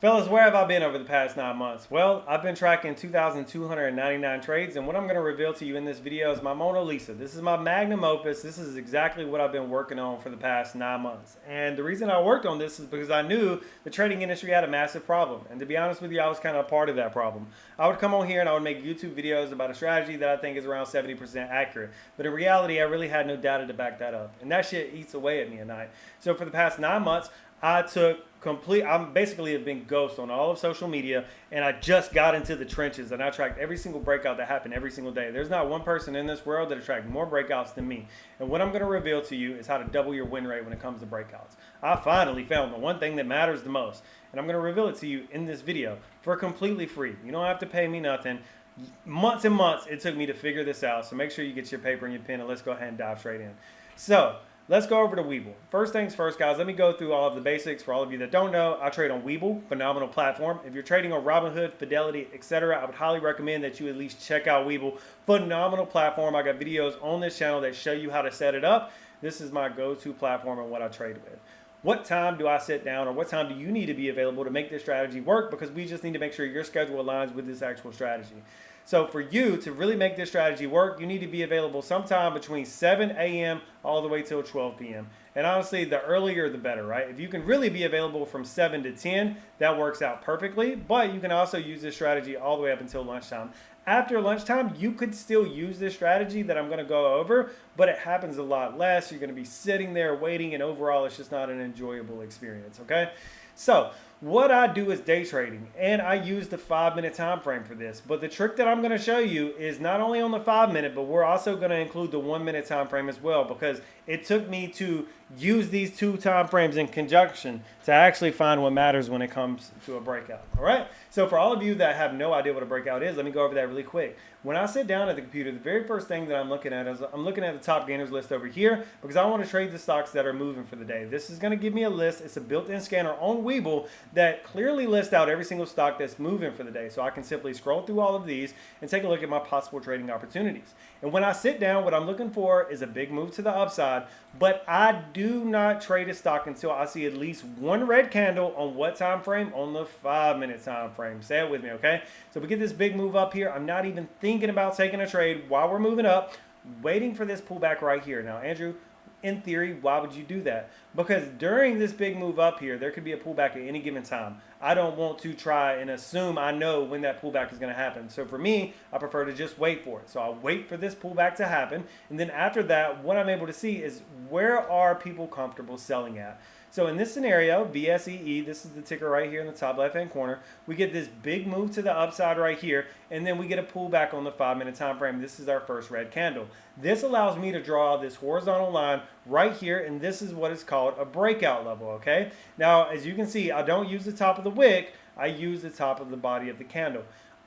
Fellas, where have I been over the past 9 months? Well, I've been tracking 2,299 trades, and what I'm going to reveal to you in this video is my Mona Lisa. This is my magnum opus. This is exactly what I've been working on for the past 9 months. And the reason I worked on this is because I knew the trading industry had a massive problem. And to be honest with you, I was kind of a part of that problem. I would come on here and I would make YouTube videos about a strategy that I think is around 70% accurate. But in reality, I really had no data to back that up. And that shit eats away at me at night. So for the past 9 months, I'm basically have been ghost on all of social media, and I just got into the trenches and I tracked every single breakout that happened every single day. There's not one person in this world that has tracked more breakouts than me. And what I'm going to reveal to you is how to double your win rate when it comes to breakouts. I finally found the one thing that matters the most, and I'm going to reveal it to you in this video for completely free. You don't have to pay me nothing. Months and months it took me to figure this out, so make sure you get your paper and your pen and let's go ahead and dive straight in. So let's go over to Webull. First things first, guys, let me go through all of the basics. For all of you that don't know, I trade on Webull, phenomenal platform. If you're trading on Robinhood, Fidelity, etc., I would highly recommend that you at least check out Webull. Phenomenal platform. I got videos on this channel that show you how to set it up. This is my go-to platform and what I trade with. What time do I sit down, or what time do you need to be available to make this strategy work? Because we just need to make sure your schedule aligns with this actual strategy. So for you to really make this strategy work, you need to be available sometime between 7 a.m. all the way till 12 p.m. And honestly, the earlier the better, right? If you can really be available from 7 to 10, that works out perfectly. But you can also use this strategy all the way up until lunchtime. After lunchtime, you could still use this strategy that I'm going to go over, but it happens a lot less. You're going to be sitting there waiting, and overall, it's just not an enjoyable experience, okay? So what I do is day trading, and I use the 5-minute time frame for this. But the trick that I'm going to show you is not only on the 5-minute, but we're also going to include the 1-minute time frame as well, because it took me to use these two time frames in conjunction to actually find what matters when it comes to a breakout. All right. So for all of you that have no idea what a breakout is, let me go over that really quick. When I sit down at the computer, the very first thing that I'm looking at is I'm looking at the top gainers list over here, because I want to trade the stocks that are moving for the day. This is going to give me a list. It's a built-in scanner on Webull that clearly lists out every single stock that's moving for the day. So I can simply scroll through all of these and take a look at my possible trading opportunities. And when I sit down, what I'm looking for is a big move to the upside, but I do not trade a stock until I see at least one red candle on what time frame? On the 5-minute time frame. Say it with me, okay? So we get this big move up here. I'm not even thinking about taking a trade while we're moving up, waiting for this pullback right here. Now, Andrew, in theory, why would you do that? Because during this big move up here, there could be a pullback at any given time. I don't want to try and assume I know when that pullback is going to happen. So for me, I prefer to just wait for it. So I wait for this pullback to happen. And then after that, what I'm able to see is where are people comfortable selling at? So in this scenario, VSEE, this is the ticker right here in the top left-hand corner. We get this big move to the upside right here, and then we get a pullback on the 5-minute time frame. This is our first red candle. This allows me to draw this horizontal line right here, and this is what is called a breakout level, okay? Now, as you can see, I don't use the top of the wick. I use the top of the body of the candle.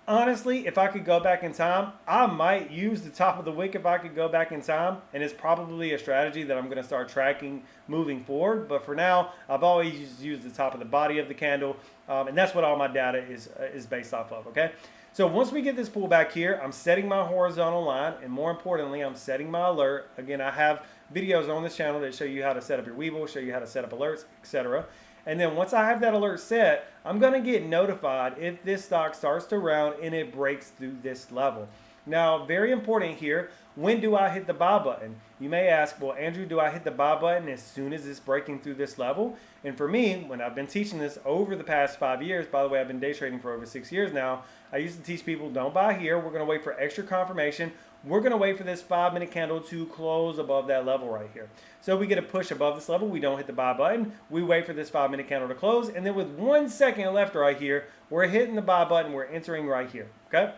Honestly, if I could go back in time, I might use the top of the wick if I could go back in time, and it's probably a strategy that I'm going to start tracking moving forward. But for now, I've always used the top of the body of the candle, and that's what all my data is based off of, okay? So once we get this pullback here, I'm setting my horizontal line, and more importantly, I'm setting my alert. Again, I have videos on this channel that show you how to set up your Webull, show you how to set up alerts, etc. And then once I have that alert set, I'm going to get notified if this stock starts to round and it breaks through this level. Now, very important here, when do I hit the buy button? You may ask, well, Andrew, do I hit the buy button as soon as it's breaking through this level? And for me, when I've been teaching this over the past 5 years, by the way, I've been day trading for over 6 years now, I used to teach people, don't buy here. We're going to wait for extra confirmation. We're going to wait for this 5-minute candle to close above that level right here. So we get a push above this level. We don't hit the buy button. We wait for this 5-minute candle to close. And then with 1 second left right here, we're hitting the buy button. We're entering right here, okay?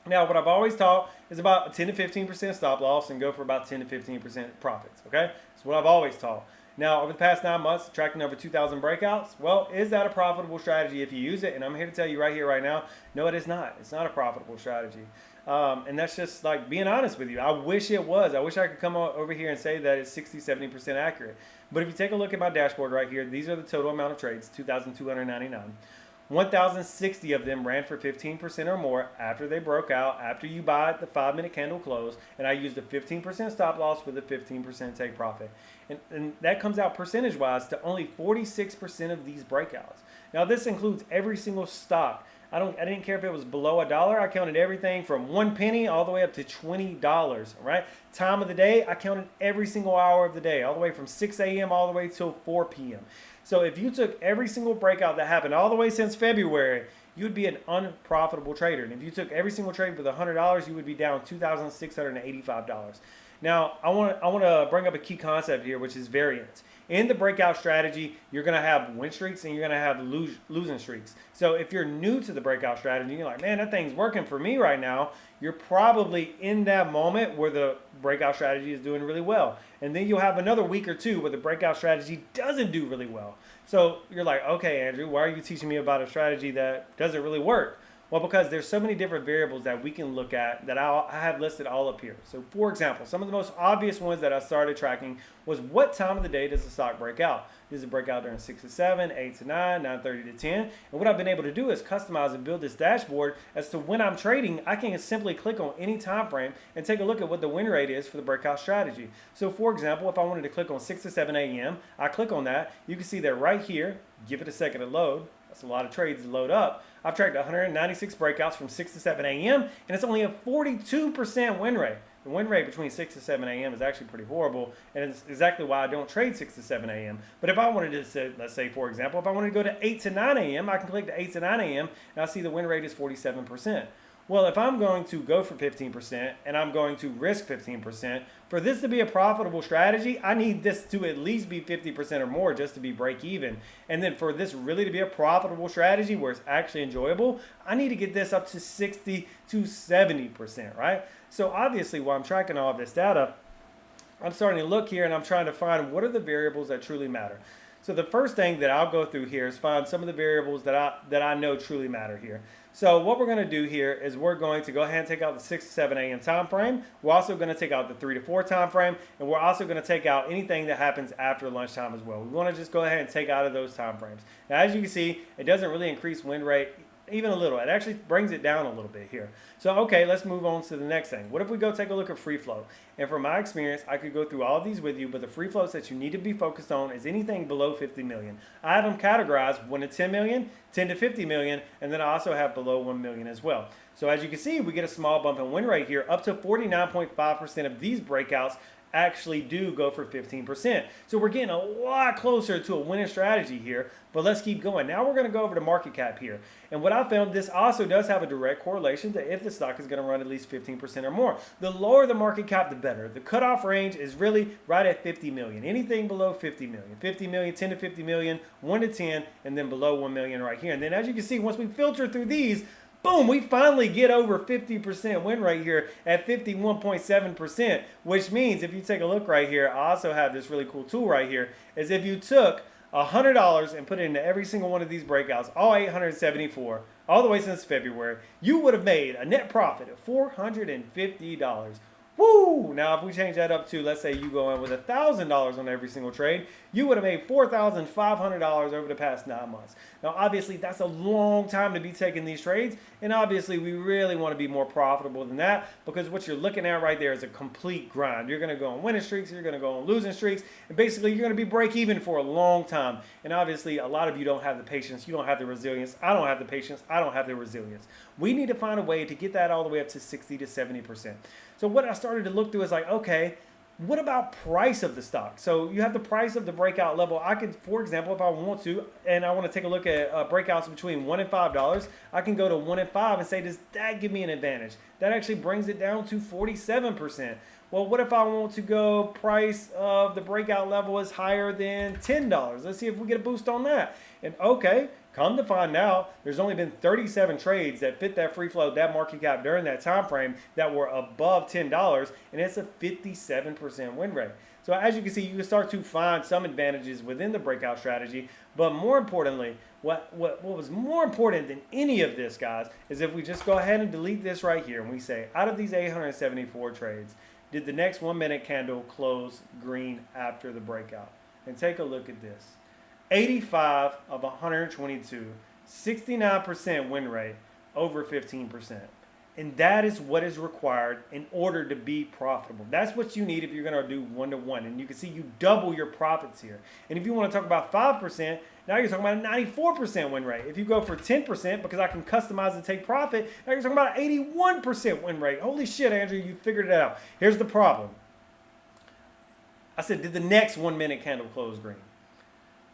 Now, what I've always taught is about a 10 to 15% stop loss and go for about 10 to 15% profits, okay? That's what I've always taught. Now, over the past 9 months, tracking over 2,000 breakouts, well, is that a profitable strategy if you use it? And I'm here to tell you right here, right now, no, it is not. It's not a profitable strategy. And that's just like being honest with you. I wish it was. I wish I could come over here and say that it's 60, 70% accurate. But if you take a look at my dashboard right here, these are the total amount of trades, 2,299. 1,060 of them ran for 15% or more after they broke out, after you buy the 5-minute candle close, and I used a 15% stop loss with a 15% take profit. And that comes out percentage-wise to only 46% of these breakouts. Now this includes every single stock. I didn't care if it was below $1. I counted everything from 1 penny all the way up to $20. Right? Time of the day, I counted every single hour of the day, all the way from 6 a.m. all the way till 4 p.m. So if you took every single breakout that happened all the way since February, you would be an unprofitable trader. And if you took every single trade with $100, you would be down $2,685. Now, I want to bring up a key concept here, which is variance. In the breakout strategy, you're going to have win streaks and you're going to have losing streaks. So if you're new to the breakout strategy, you're like, man, that thing's working for me right now. You're probably in that moment where the breakout strategy is doing really well. And then you'll have another week or two where the breakout strategy doesn't do really well. So you're like, okay, Andrew, why are you teaching me about a strategy that doesn't really work? Well, because there's so many different variables that we can look at that I have listed all up here. So for example, some of the most obvious ones that I started tracking was what time of the day does the stock break out? Does it break out during 6 to 7, 8 to 9, 9:30 to 10? And what I've been able to do is customize and build this dashboard as to when I'm trading, I can simply click on any time frame and take a look at what the win rate is for the breakout strategy. So for example, if I wanted to click on 6 to 7 a.m., I click on that. You can see that right here, give it a second to load. That's a lot of trades to load up. I've tracked 196 breakouts from 6 to 7 a.m. and it's only a 42% win rate. The win rate between 6 to 7 a.m. is actually pretty horrible, and it's exactly why I don't trade 6 to 7 a.m. But if I wanted to say, let's say for example, if I wanted to go to 8 to 9 a.m., I can click to 8 to 9 a.m. and I see the win rate is 47%. Well, if I'm going to go for 15% and I'm going to risk 15%, for this to be a profitable strategy, I need this to at least be 50% or more just to be break even. And then for this really to be a profitable strategy where it's actually enjoyable, I need to get this up to 60 to 70%, right? So obviously while I'm tracking all of this data, I'm starting to look here and I'm trying to find what are the variables that truly matter. So the first thing that I'll go through here is find some of the variables that I know truly matter here. So what we're going to do here is we're going to go ahead and take out the 6 to 7 a.m. time frame. We're also going to take out the 3 to 4 time frame, and we're also going to take out anything that happens after lunchtime as well. We want to just go ahead and take out of those time frames. Now, as you can see, it doesn't really increase win rate even a little. It actually brings it down a little bit here. So, okay, let's move on to the next thing. What if we go take a look at free float? And from my experience, I could go through all of these with you, but the free floats that you need to be focused on is anything below 50 million. I have them categorized 1 to 10 million, 10 to 50 million, and then I also have below 1 million as well. So as you can see, we get a small bump in win rate here. Up to 49.5% of these breakouts actually do go for 15%. So we're getting a lot closer to a winning strategy here, but let's keep going. Now we're going to go over to market cap here. And what I found, this also does have a direct correlation to if the stock is going to run at least 15% or more. The lower the market cap, the better. The cutoff range is really right at 50 million. Anything below 50 million. 50 million, 10 to 50 million, 1 to 10, and then below 1 million right here. And then as you can see, once we filter through these, boom, we finally get over 50% win rate here at 51.7%, which means if you take a look right here, I also have this really cool tool right here, is if you took $100 and put it into every single one of these breakouts, all 874, all the way since February, you would have made a net profit of $450. Woo! Now, if we change that up to, let's say you go in with $1,000 on every single trade, you would have made $4,500 over the past 9 months. Now, obviously, that's a long time to be taking these trades, and obviously, we really want to be more profitable than that because what you're looking at right there is a complete grind. You're going to go on winning streaks, you're going to go on losing streaks, and basically, you're going to be break even for a long time. And obviously, a lot of you don't have the patience, you don't have the resilience. I don't have the patience, I don't have the resilience. We need to find a way to get that all the way up to 60 to 70%. So what I started to look through is like, okay, what about price of the stock? So you have the price of the breakout level. I could, for example, if I want to, and I want to take a look at breakouts between $1 and $5, I can go to 1 and 5 and say, does that give me an advantage? That actually brings it down to 47%. Well, what if I want to go price of the breakout level is higher than $10? Let's see if we get a boost on that. And okay, come to find out, there's only been 37 trades that fit that free float, that market cap during that time frame that were above $10, and it's a 57% win rate. So as you can see, you can start to find some advantages within the breakout strategy, but more importantly, what was more important than any of this, guys, is if we just go ahead and delete this right here, and we say, out of these 874 trades, did the next 1 minute candle close green after the breakout? And take a look at this. 85 of 122, 69% win rate, over 15%. And that is what is required in order to be profitable. That's what you need if you're going to do 1-to-1. And you can see you double your profits here. And if you want to talk about 5%, now you're talking about a 94% win rate. If you go for 10%, because I can customize and take profit, now you're talking about an 81% win rate. Holy shit, Andrew, you figured it out. Here's the problem. I said, did the next 1 minute candle close green?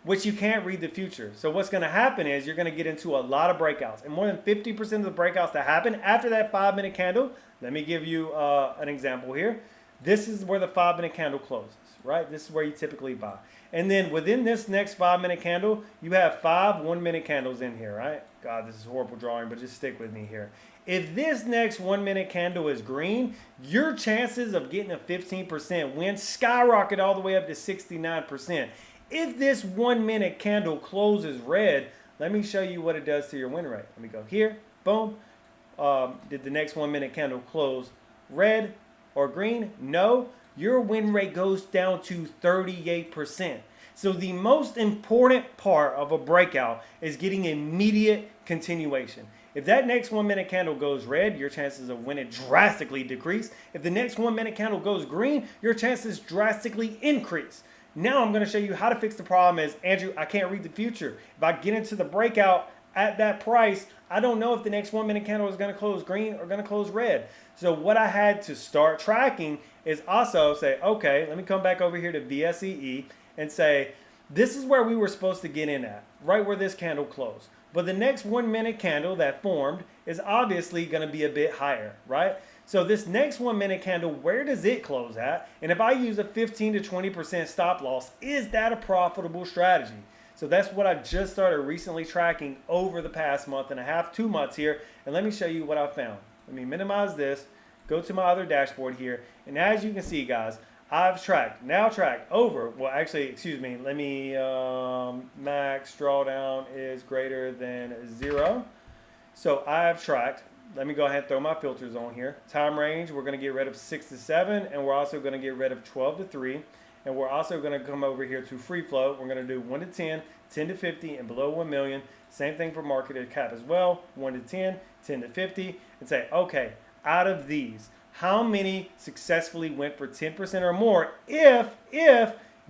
Which you can't read the future. So what's going to happen is you're going to get into a lot of breakouts. And more than 50% of the breakouts that happen after that 5 minute candle, let me give you an example here. This is where the 5 minute candle closes, right? This is where you typically buy. And then within this next 5 minute candle, you have 5 1 minute candles in here, right? God, this is horrible drawing, but just stick with me here. If this next 1 minute candle is green, your chances of getting a 15% win skyrocket all the way up to 69%. If this 1 minute candle closes red, let me show you what it does to your win rate. Let me go here, boom. Did the next 1 minute candle close red or green? No. Your win rate goes down to 38%. So the most important part of a breakout is getting immediate continuation. If that next 1 minute candle goes red, your chances of winning drastically decrease. If the next 1 minute candle goes green, your chances drastically increase. Now I'm going to show you how to fix the problem is, Andrew, I can't read the future. If I get into the breakout at that price, I don't know if the next 1 minute candle is going to close green or going to close red. So what I had to start tracking is also say, okay, let me come back over here to VSEE and say, this is where we were supposed to get in at, right where this candle closed. But the next 1 minute candle that formed is obviously going to be a bit higher, right? So this next 1 minute candle, where does it close at? And if I use a 15 to 20% stop loss, is that a profitable strategy? So that's what I just started recently tracking over the past month and a half, 2 months here. And let me show you what I found. Let me minimize this, go to my other dashboard here. And as you can see, guys, I've now tracked over, well, actually, excuse me, let me, max drawdown is greater than 0. So I've tracked, let me go ahead and throw my filters on here. Time range, we're going to get rid of 6 to 7, and we're also going to get rid of 12 to 3. And we're also going to come over here to free float. We're going to do 1 to 10, 10 to 50, and below 1 million. Same thing for market cap as well, 1 to 10, 10 to 50, and say, okay, out of these, how many successfully went for 10% or more if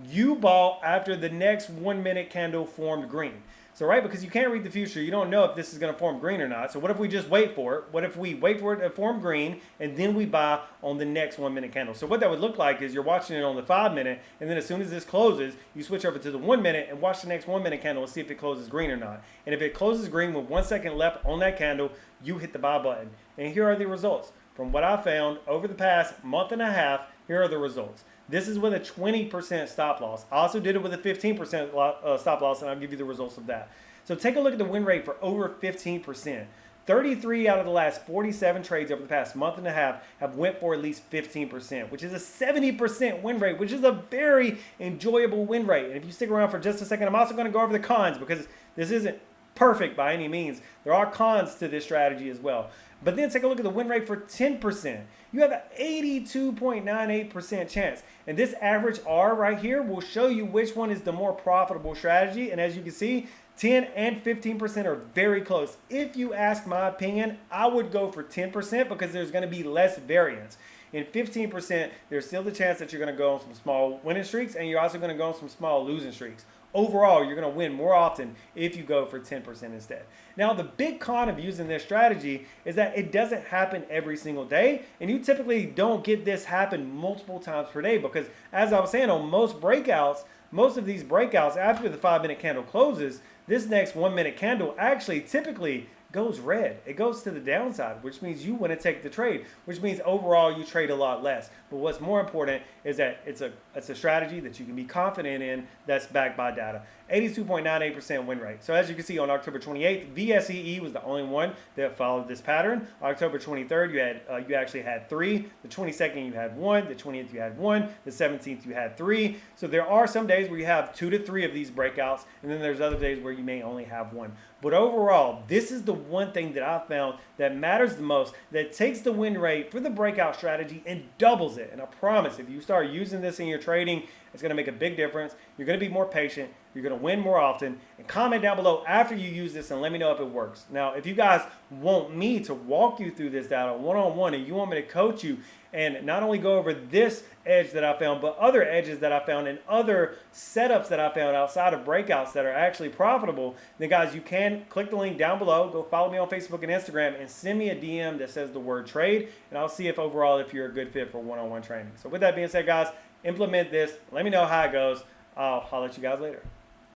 you bought after the next 1 minute candle formed green? So, right, because you can't read the future, you don't know if this is going to form green or not. So what if we just wait for it? What if we wait for it to form green and then we buy on the next 1 minute candle? So what that would look like is you're watching it on the 5 minute, and then as soon as this closes, you switch over to the 1 minute and watch the next 1 minute candle and see if it closes green or not. And if it closes green with 1 second left on that candle, you hit the buy button. And here are the results. From what I found over the past month and a half, here are the results. This is with a 20% stop loss. I also did it with a 15% stop loss, and I'll give you the results of that. So take a look at the win rate for over 15%. 33 out of the last 47 trades over the past month and a half have went for at least 15%, which is a 70% win rate, which is a very enjoyable win rate. And if you stick around for just a second, I'm also going to go over the cons because this isn't perfect by any means. There are cons to this strategy as well. But then take a look at the win rate for 10%. You have an 82.98% chance. And this average R right here will show you which one is the more profitable strategy. And as you can see, 10 and 15% are very close. If you ask my opinion, I would go for 10% because there's going to be less variance. In 15%, there's still the chance that you're going to go on some small winning streaks, and you're also going to go on some small losing streaks. Overall, you're going to win more often if you go for 10% instead. Now, the big con of using this strategy is that it doesn't happen every single day, and you typically don't get this happen multiple times per day because, as I was saying, on most of these breakouts, after the 5 minute candle closes, this next 1 minute candle actually typically goes red. It goes to the downside, which means you want to take the trade, which means overall you trade a lot less. But what's more important is that it's a strategy that you can be confident in that's backed by data. 82.98% win rate. So as you can see on October 28th, VSEE was the only one that followed this pattern. October 23rd, you actually had 3. The 22nd, you had 1. The 20th, you had 1. The 17th, you had 3. So there are some days where you have 2 to 3 of these breakouts, and then there's other days where you may only have 1. But overall, this is the one thing that I found that matters the most, that takes the win rate for the breakout strategy and doubles it. And I promise, if you start using this in your trading, it's going to make a big difference. You're going to be more patient. You're going to win more often. And comment down below after you use this and let me know if it works. Now, if you guys want me to walk you through this data one-on-one and you want me to coach you and not only go over this edge that I found, but other edges that I found and other setups that I found outside of breakouts that are actually profitable, then guys, you can click the link down below. Go follow me on Facebook and Instagram and send me a DM that says the word trade, and I'll see if overall if you're a good fit for one-on-one training. So with that being said, guys, implement this. Let me know how it goes. I'll holler at you guys later.